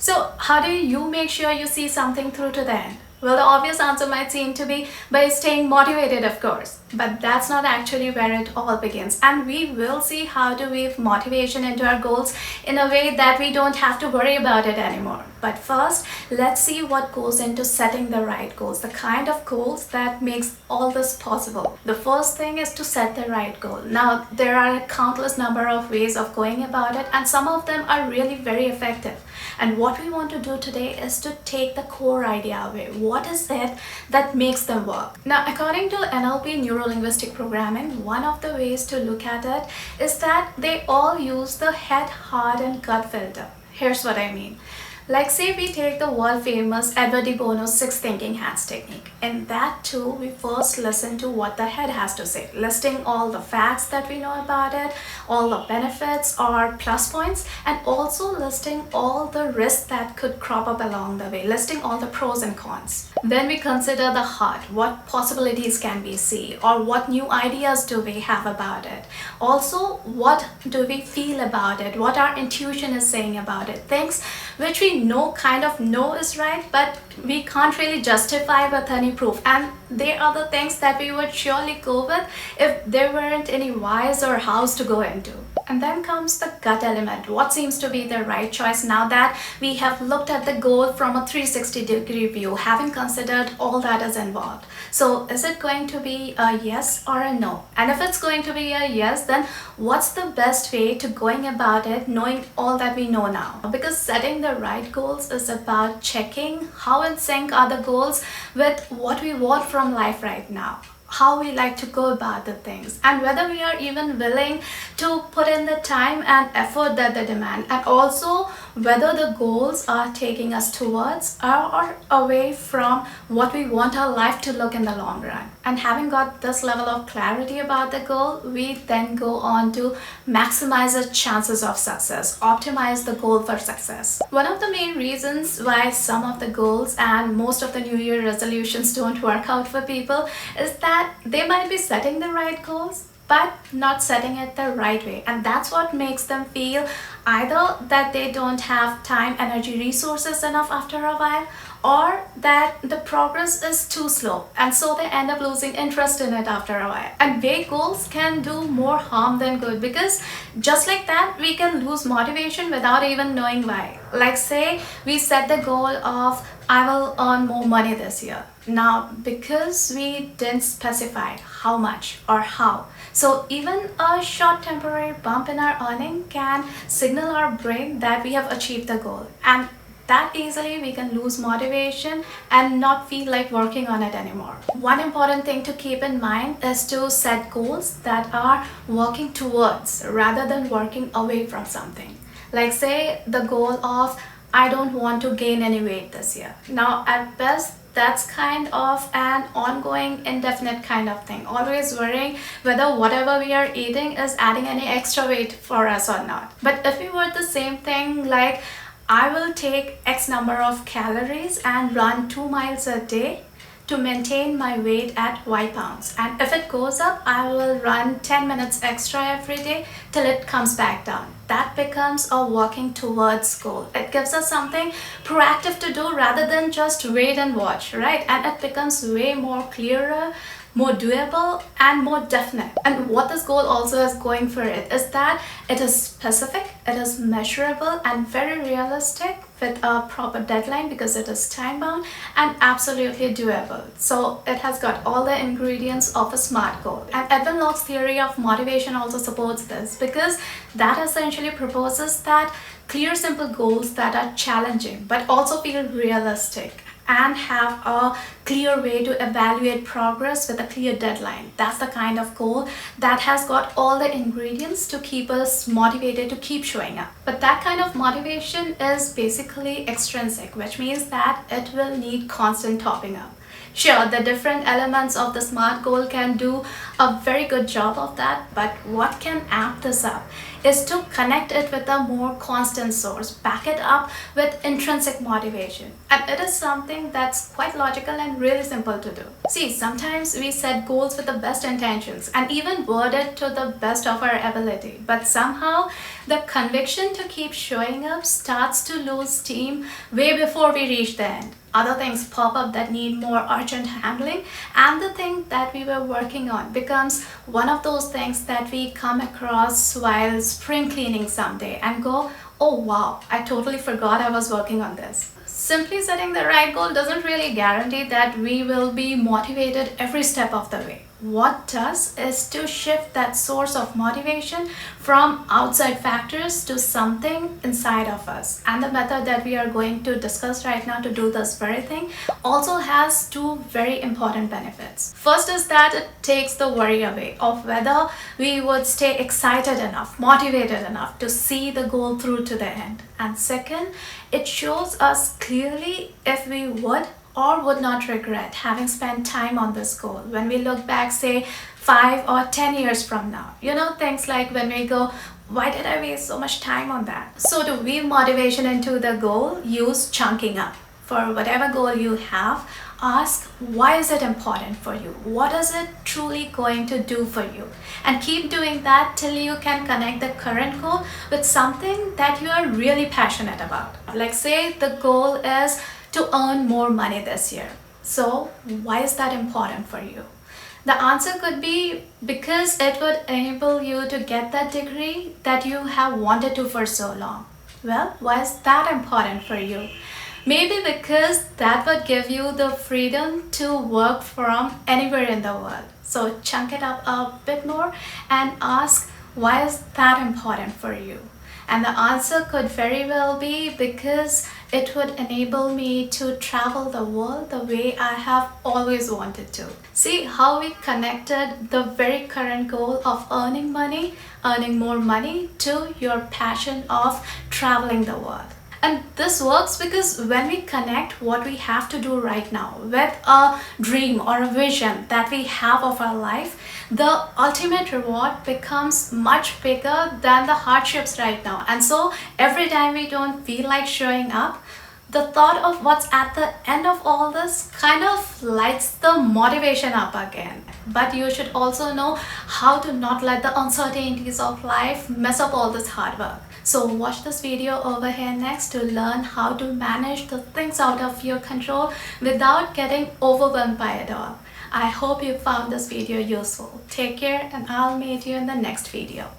So how do you make sure you see something through to the end? Well, the obvious answer might seem to be by staying motivated, of course. But that's not actually where it all begins. And we will see how to weave motivation into our goals in a way that we don't have to worry about it anymore. But first, let's see what goes into setting the right goals, the kind of goals that makes all this possible. The first thing is to set the right goal. Now, there are a countless number of ways of going about it, and some of them are really very effective. And what we want to do today is to take the core idea away. What is it that makes them work? Now, according to NLP, neuro-linguistic programming, one of the ways to look at it is that they all use the head, heart, and gut filter. Here's what I mean. Like say we take the world famous Edward de Bono's 6 thinking hats technique. In that too, we first listen to what the head has to say, listing all the facts that we know about it, all the benefits or plus points, and also listing all the risks that could crop up along the way, listing all the pros and cons. Then we consider the heart, what possibilities can we see, or what new ideas do we have about it. Also, what do we feel about it, what our intuition is saying about it, things which we kind of know is right, but we can't really justify with any proof, and they are the things that we would surely go with if there weren't any whys or hows to go into. And then comes the gut element, what seems to be the right choice now that we have looked at the goal from a 360-degree view, having considered all that is involved. So is it going to be a yes or a no? And if it's going to be a yes, then what's the best way to going about it, knowing all that we know now? Because setting the right goals is about checking how in sync are the goals with what we want from life right now, how we like to go about the things, and whether we are even willing to put in the time and effort that they demand, and also whether the goals are taking us towards or away from what we want our life to look in the long run. And having got this level of clarity about the goal, we then go on to maximize the chances of success, optimize the goal for success. One of the main reasons why some of the goals and most of the New Year resolutions don't work out for people is that they might be setting the right goals but not setting it the right way, and that's what makes them feel either that they don't have time, energy, resources enough after a while, or that the progress is too slow, and so they end up losing interest in it after a while. And vague goals can do more harm than good, because just like that we can lose motivation without even knowing why. Like say we set the goal of I will earn more money this year. Now, because we didn't specify how much or how, so even a short temporary bump in our earning can signal our brain that we have achieved the goal, and that easily we can lose motivation and not feel like working on it anymore. One important thing to keep in mind is to set goals that are working towards rather than working away from something. Like say the goal of I don't want to gain any weight this year. Now at best that's kind of an ongoing indefinite kind of thing, always worrying whether whatever we are eating is adding any extra weight for us or not. But if we were the same thing like I will take X number of calories and run 2 miles a day to maintain my weight at Y pounds, and if it goes up I will run 10 minutes extra every day till it comes back down. That becomes a working towards goal. It gives us something proactive to do rather than just wait and watch, right? And it becomes way more clearer, more doable, and more definite. And what this goal also has going for it is that it is specific, it is measurable, and very realistic with a proper deadline because it is time bound and absolutely doable. So it has got all the ingredients of a SMART goal. And Edwin Locke's theory of motivation also supports this, because that essentially proposes that clear, simple goals that are challenging but also feel realistic and have a clear way to evaluate progress with a clear deadline. That's the kind of goal that has got all the ingredients to keep us motivated to keep showing up. But that kind of motivation is basically extrinsic, which means that it will need constant topping up. Sure, the different elements of the SMART goal can do a very good job of that, but what can amp this up is to connect it with a more constant source, back it up with intrinsic motivation. And it is something that's quite logical and really simple to do. See, sometimes we set goals with the best intentions and even word it to the best of our ability, but somehow the conviction to keep showing up starts to lose steam way before we reach the end. Other things pop up that need more urgent handling, and the thing that we were working on becomes one of those things that we come across while spring cleaning someday and go, oh wow, I totally forgot I was working on this. Simply setting the right goal doesn't really guarantee that we will be motivated every step of the way. What does is to shift that source of motivation from outside factors to something inside of us. And the method that we are going to discuss right now to do this very thing also has two very important benefits. First is that it takes the worry away of whether we would stay excited enough, motivated enough to see the goal through to the end. And second, it shows us clearly if we would or would not regret having spent time on this goal when we look back, say 5 or 10 years from now. You know, things like when we go, why did I waste so much time on that? So to weave motivation into the goal, use chunking up. For whatever goal you have, ask why is it important for you? What is it truly going to do for you? And keep doing that till you can connect the current goal with something that you are really passionate about. Like say the goal is to earn more money this year. So why is that important for you? The answer could be because it would enable you to get that degree that you have wanted to for so long. Well, why is that important for you? Maybe because that would give you the freedom to work from anywhere in the world. So chunk it up a bit more and ask, why is that important for you? And the answer could very well be because it would enable me to travel the world the way I have always wanted to. See how we connected the very current goal of earning money, earning more money, to your passion of traveling the world. And this works because when we connect what we have to do right now with a dream or a vision that we have of our life, the ultimate reward becomes much bigger than the hardships right now. And so every time we don't feel like showing up, the thought of what's at the end of all this kind of lights the motivation up again. But you should also know how to not let the uncertainties of life mess up all this hard work. So watch this video over here next to learn how to manage the things out of your control without getting overwhelmed by it all. I hope you found this video useful. Take care and I'll meet you in the next video.